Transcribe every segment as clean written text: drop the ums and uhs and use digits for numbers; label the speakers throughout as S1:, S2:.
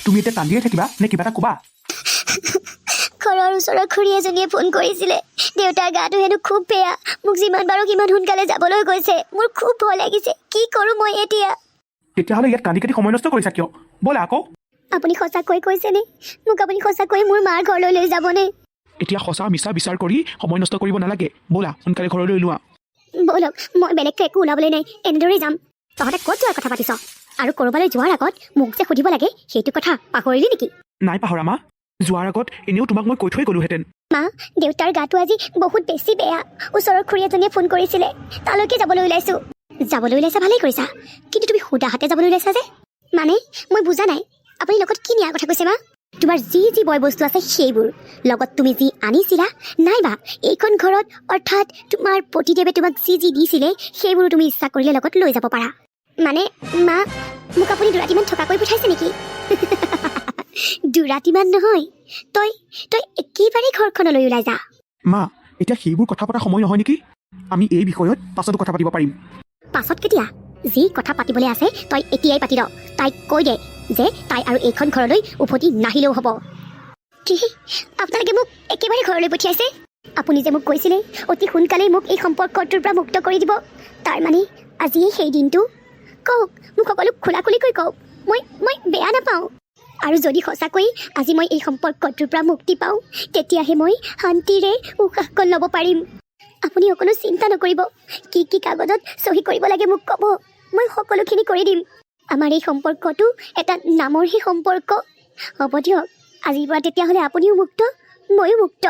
S1: তুমি এতিয়া কান্দিয়ে থাকিবা নে কিবা এটা ক'বা?
S2: ঘৰৰ ওচৰৰ খুৰী এজনীয়ে ফোন কৰিছিলে, দেউতাৰ গাটো হেনো খুব বেয়া, মোক যিমান পাৰো সিমান সোনকালে যাবলৈ কৈছে। মোৰ খুব ভয় লাগিছে, কি কৰোঁ মই এতিয়া?
S1: তেতিয়াহ'লে ইয়াত কান্দি কাটি সময় নষ্ট কৰিছা কিয়? ব'লা আকৌ।
S2: আপুনি সঁচাকৈ কৈছেনে? মোক আপুনি সঁচাকৈ মোৰ মাৰ ঘৰলৈ লৈ যাবনে?
S1: এতিয়া সঁচা মিছা বিচাৰ কৰি সময় নষ্ট কৰিব নালাগে, ব'লা সোনকালে ঘৰলৈ লোৱা।
S2: ব'লক, মই বেলেগকৈ একো ওলাবলৈ নাই, এনেদৰেই যাম। তহঁতে ক'ত যোৱাৰ কথা পাতিছ? আৰু ক'ৰবালৈ যোৱাৰ আগত মোক যে সুধিব লাগে সেইটো কথা পাহৰিলি নেকি?
S1: নাই পাহৰা মা, যোৱাৰ আগত এনেও তোমাক মই কৈ থৈ গ'লোহেঁতেন।
S2: মা, দেউতাৰ গাটো আজি বহুত বেছি বেয়া। ওচৰৰ খুৰী এজনীয়ে ফোন কৰিছিলে, তালৈকে যাবলৈ ওলাইছোঁ। যাবলৈ ওলাইছা ভালেই কৰিছা, কিন্তু তুমি সুদাহাতে যাবলৈ ওলাইছা যে? মানে মই বুজা নাই, আপুনি লগত কি নিয়াৰ কথা কৈছে মা? তোমাৰ যি যি বয় বস্তু আছে সেইবোৰ, লগত তুমি যি আনিছিলা, নাইবা এইখন ঘৰত অৰ্থাৎ তোমাৰ পতিদেৱে তোমাক যি যি দিছিলে সেইবোৰো তুমি ইচ্ছা কৰিলে লগত লৈ যাব পাৰা। মানে মা, মোক আপুনি দুৰাতিমান থকাকৈ পঠাইছে নেকি? দুৰাতিমান নহয়, তই একেবাৰে ঘৰখনলৈ ওলাই যা।
S1: মা, এতিয়া সেইবোৰ কথা পতা সময় নহয় নেকি? আমি এই বিষয়ত পাছতো কথা পাতিব পাৰিম।
S2: পাছত কেতিয়া? যি কথা পাতিবলৈ আছে তই এতিয়াই পাতি ল। তাইক কৈ দে যে তাই আৰু এইখন ঘৰলৈ উভতি নাহিলেও হ'ব। কি? আপোনালোকে মোক একেবাৰে ঘৰলৈ পঠিয়াইছে? আপুনি যে মোক কৈছিলে অতি সোনকালেই মোক এই সম্পৰ্কটোৰ পৰা মুক্ত কৰি দিব, তাৰ মানে আজিয়েই সেই দিনটো? কওক, মোক সকলো খোলা খুলিকৈ কওক, মই বেয়া নাপাওঁ। আৰু যদি সঁচাকৈ আজি মই এই সম্পৰ্কটোৰ পৰা মুক্তি পাওঁ, তেতিয়াহে মই শান্তিৰে উশাহখন ল'ব পাৰিম। আপুনি অকণো চিন্তা নকৰিব, কি কি কাগজত চহী কৰিব লাগে মোক ক'ব, মই সকলোখিনি কৰি দিম। আমাৰ এই সম্পৰ্কটো এটা নামৰহে সম্পৰ্ক। হ'ব দিয়ক, আজিৰ পৰা তেতিয়াহ'লে আপুনিও মুক্ত, ময়ো মুক্ত।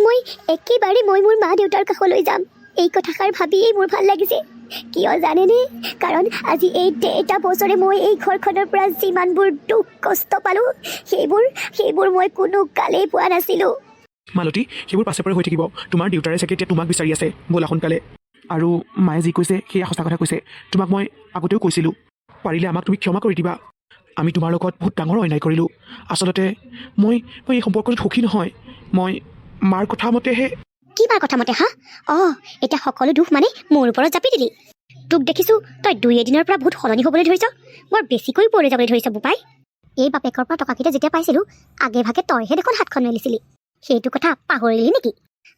S2: মই একেবাৰে মোৰ মা দেউতাৰ কাষলৈ যাম। এই কথাষাৰ ভাবিয়েই মোৰ ভাল লাগিছে। কিয় জানেনে? কাৰণ আজি এই 1.5 বছৰে মই এই ঘৰখনৰ পৰা যিমানবোৰ দুখ কষ্ট পালোঁ, সেইবোৰ মই কোনো কালেই পোৱা নাছিলোঁ।
S1: মালতী, সেইবোৰ পাছে পৰে হৈ থাকিব। তোমাৰ দেউতাৰে চাগে এতিয়া তোমাক বিচাৰি আছে, ব'লা সোনকালে। আৰু মায়ে যি কৈছে সেয়া সঁচা কথা কৈছে। তোমাক মই আগতেও কৈছিলোঁ, পাৰিলে আমাক তুমি ক্ষমা কৰি দিবা। আমি তোমাৰ লগত বহুত ডাঙৰ অন্যায় কৰিলোঁ। আচলতে মই এই সম্পৰ্কটোত সুখী নহয়। মই মাৰ কথা মতেহে।
S2: কি মাৰ কথা মতে হা? এতিয়া সকলো দুখ মানে মোৰ ওপৰত জাপি দিলি। তোক দেখিছোঁ তই 2 এদিনৰ পৰা বহুত সলনি হ'বলৈ ধৰিছ, বৰ বেছিকৈ ওপৰলৈ যাবলৈ ধৰিছ বোপাই। এই বাপেকৰ পৰা টকাকেইটা যেতিয়া পাইছিলোঁ, আগে ভাগে তইহে দেখোন হাতখন মেলিছিলি। সেইটো কথা পাহৰিলি নেকি?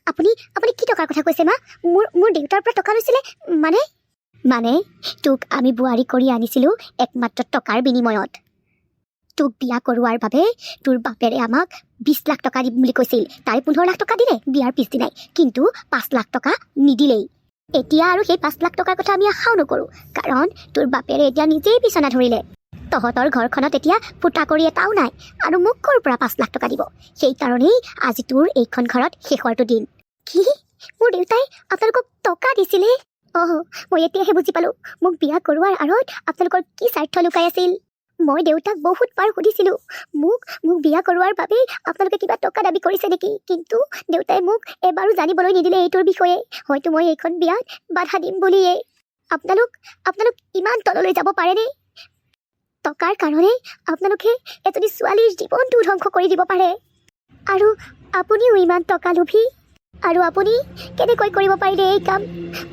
S2: আপুনি কি টকাৰ কথা কৈছে মা? মোৰ দেউতাৰ পৰা টকা লৈছিলে মানে তোক আমি বোৱাৰী কৰি আনিছিলোঁ একমাত্ৰ টকাৰ বিনিময়ত। তোক বিয়া কৰোৱাৰ বাবে তোৰ বাপেৰে আমাক 20 লাখ টকা দিম বুলি কৈছিল। তাই 15 লাখ টকা দিলে বিয়াৰ পিছদিনাই, কিন্তু 5 লাখ টকা নিদিলেই। এতিয়া আৰু সেই 5 লাখ টকাৰ কথা আমি আশাও নকৰোঁ, কাৰণ তোৰ বাপেৰে এতিয়া নিজেই বিচনা ধৰিলে। তহঁতৰ ঘৰখনত এতিয়া ফুটা কৰি এটাও নাই, আৰু মোক ক'ৰ পৰা 5 লাখ টকা দিব? সেইকাৰণেই আজি তোৰ এইখন ঘৰত শেষৰটো দিন। কি? মোৰ দেউতাই আপোনালোকক টকা দিছিলে? মই এতিয়াহে বুজি পালোঁ। মোক বিয়া কৰোৱাৰ আঁৰত আপোনালোকৰ কি স্বাৰ্থ লুকাই আছিল। মই দেউতাক বহুত বাৰ সুধিছিলোঁ, মোক বিয়া কৰোৱাৰ বাবেই আপোনালোকে কিবা টকা দাবী কৰিছে নেকি, কিন্তু দেউতাই মোক এবাৰো জানিবলৈ নিদিলে এইটোৰ বিষয়ে। হয়তো মই এইখন বিয়াত বাধা দিম বুলিয়েই। আপোনালোক ইমান তললৈ যাব পাৰেনে? টকাৰ কাৰণে আপোনালোকে এজনী ছোৱালীৰ জীৱনটো ধ্বংস কৰি দিব পাৰে। আৰু আপুনিও ইমান টকা লোভী। আৰু আপুনি কেনেকৈ কৰিব পাৰিলে এই কাম?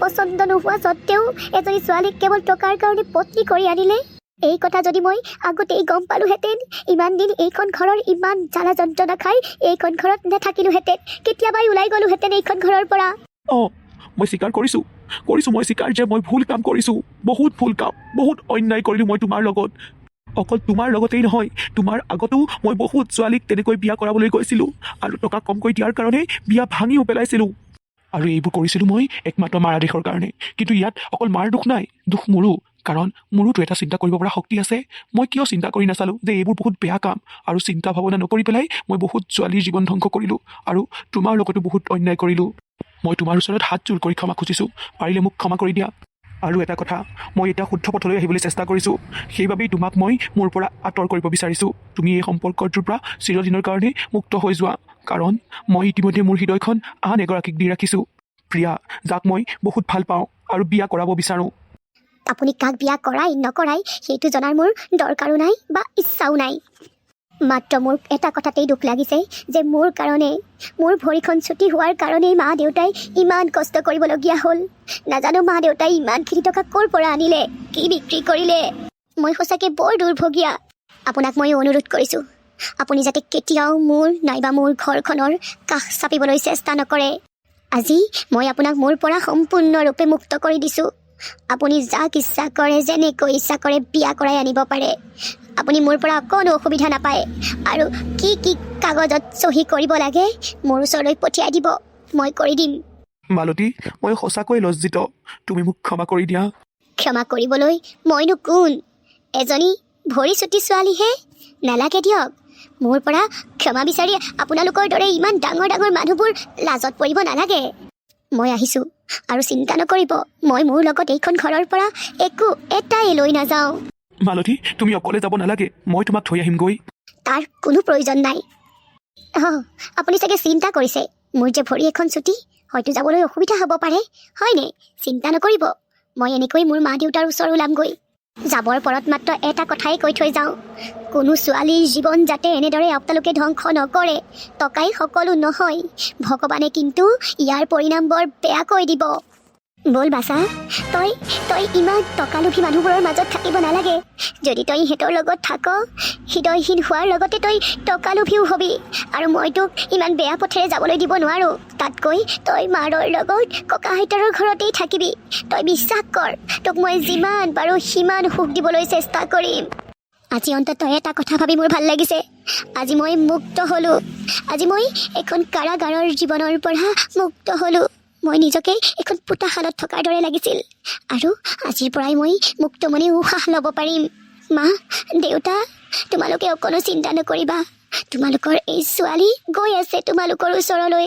S2: পচন্দ নোহোৱা স্বত্তেও এজনী ছোৱালীক কেৱল টকাৰ কাৰণে পত্নী কৰি আনিলে। এই কথা যদি মই আগতেই গম পালোহেঁতেন, ইমান দিন এইখন ঘৰৰ ইমান জ্বালা যন্ত্ৰণা খাই এইখন ঘৰত নাথাকিলোহেঁতেন, কেতিয়াবাই ওলাই গ'লোহেঁতেন এইখন ঘৰৰ পৰা।
S1: মই স্বীকাৰ কৰিছোঁ মই স্বীকাৰ যে মই ভুল কাম কৰিছোঁ, বহুত ভুল কাম, বহুত অন্যায় কৰিলোঁ মই তোমাৰ লগত। অকল তোমাৰ লগতেই নহয়, তোমাৰ আগতো মই বহুত ছোৱালীক তেনেকৈ বিয়া কৰাবলৈ গৈছিলোঁ, আৰু টকা কমকৈ দিয়াৰ কাৰণে বিয়া ভাঙিও পেলাইছিলোঁ। আৰু এইবোৰ কৰিছিলোঁ মই একমাত্ৰ মাৰ আদেশৰ কাৰণে। কিন্তু ইয়াত অকল মাৰ দুখ নাই, দুখ মোৰো, কাৰণ মোৰোতো এটা চিন্তা কৰিব পৰা শক্তি আছে। মই কিয় চিন্তা কৰি নাচালোঁ যে এইবোৰ বহুত বেয়া কাম, আৰু চিন্তা ভাৱনা নকৰি পেলাই মই বহুত ছোৱালীৰ জীৱন ধ্বংস কৰিলোঁ, আৰু তোমাৰ লগতো বহুত অন্যায় কৰিলোঁ। মই তোমাৰ ওচৰত হাত জোৰ কৰি ক্ষমা খুজিছোঁ, পাৰিলে মোক ক্ষমা কৰি দিয়া। আৰু এটা কথা, মই এতিয়া শুদ্ধ পথলৈ আহিবলৈ চেষ্টা কৰিছোঁ, সেইবাবেই তোমাক মই মোৰ পৰা আঁতৰ কৰিব বিচাৰিছোঁ। তুমি এই সম্পৰ্কটোৰ পৰা চিৰদিনৰ কাৰণে মুক্ত হৈ যোৱা, কাৰণ মই ইতিমধ্যে মোৰ হৃদয়খন আন এগৰাকীক দি ৰাখিছোঁ, প্ৰিয়া, যাক মই বহুত ভাল পাওঁ আৰু বিয়া কৰাব বিচাৰোঁ।
S2: আপুনি কাক বিয়া কৰাই নকৰাই সেইটো জনাৰ মোৰ দৰকাৰো নাই বা ইচ্ছাও নাই। মাত্ৰ মোৰ এটা কথাতেই দুখ লাগিছে যে মোৰ কাৰণে, মোৰ ভৰিখন ছুটি হোৱাৰ কাৰণেই মা দেউতাই ইমান কষ্ট কৰিবলগীয়া হ'ল। নাজানো মা দেউতাই ইমানখিনি টকা ক'ৰ পৰা আনিলে, কি বিক্ৰী কৰিলে। মই সঁচাকৈ বৰ দুৰ্ভগীয়া। আপোনাক মই অনুৰোধ কৰিছোঁ, আপুনি যাতে কেতিয়াও মোৰ নাইবা মোৰ ঘৰখনৰ কাষ চাপিবলৈ চেষ্টা নকৰে। আজি মই আপোনাক মোৰ পৰা সম্পূৰ্ণৰূপে মুক্ত কৰি দিছোঁ। আপুনি যাক ইচ্ছা কৰে, যেনেকৈ ইচ্ছা কৰে বিয়া কৰাই আনিব পাৰে। আপুনি মোৰ পৰা অকণো অসুবিধা নাপায়। আৰু কি কি কাগজত চহী কৰিব লাগে মোৰ ওচৰলৈ পঠিয়াই দিব, মই কৰি দিম।
S1: মালতী, মই সঁচাকৈ লজ্জিত। তুমি মোক ক্ষমা কৰি দিয়া।
S2: ক্ষমা কৰিবলৈ মইনো কোন? এজনী ভৰি চুটি ছোৱালীহে। নালাগে দিয়ক। মোৰ পৰা ক্ষমা বিচাৰি আপোনালোকৰ দৰে ইমান ডাঙৰ ডাঙৰ মানুহবোৰ লাজত পৰিব নালাগে। মই আহিছোঁ আৰু চিন্তা নকৰিব, মই মোৰ লগত এইখন ঘৰৰ পৰা একো এটাই লৈ নাযাওঁ।
S1: মালতী, তুমি অকলে যাব নালাগে, মই তোমাক থৈ আহিমগৈ।
S2: তাৰ কোনো প্ৰয়োজন নাই। আপুনি চাগে চিন্তা কৰিছে, মোৰ যে ভৰি এখন চুটি, হয়তো যাবলৈ অসুবিধা হ'ব পাৰে, হয়নে? চিন্তা নকৰিব, মই এনেকৈ মোৰ মা দেউতাৰ ওচৰ ওলামগৈ। যাবৰ পৰত মাত্ৰ এটা কথাই কৈ থৈ যাওঁ, কোনো ছোৱালীৰ জীৱন যাতে এনেদৰে আপোনালোকে ধ্বংস নকৰে। টকাই সকলো নহয়, ভগৱানে কিন্তু ইয়াৰ পৰিণাম বৰ বেয়াকৈ দিব। বল বাছা, তই ইমান টকালোভী মানুহবোৰৰ মাজত থাকিব নালাগে। যদি তই সিহঁতৰ লগত থাক, হৃদয়হীন হোৱাৰ লগতে তই টকালোভীও হবি। আৰু মই তোক ইমান বেয়া পথেৰে যাবলৈ দিব নোৱাৰোঁ। তাতকৈ তই মাৰৰ লগত ককা আইতাৰৰ ঘৰতেই থাকিবি। তই বিশ্বাস কৰ, তোক মই যিমান পাৰোঁ সিমান সুখ দিবলৈ চেষ্টা কৰিম। আজি অন্ততঃ এটা কথা ভাবি মোৰ ভাল লাগিছে, আজি মই মুক্ত হ'লোঁ। আজি মই এখন কাৰাগাৰৰ জীৱনৰ পৰা মুক্ত হ'লোঁ। মই নিজকে এখন পোতাশালত থকাৰ দৰে লাগিছিল, আৰু আজিৰ পৰাই মই মুক্তমনে উশাহ ল'ব পাৰিম। মা, দেউতা, তোমালোকে অকণো চিন্তা নকৰিবা। তোমালোকৰ এই ছোৱালী গৈ আছে তোমালোকৰ ওচৰলৈ।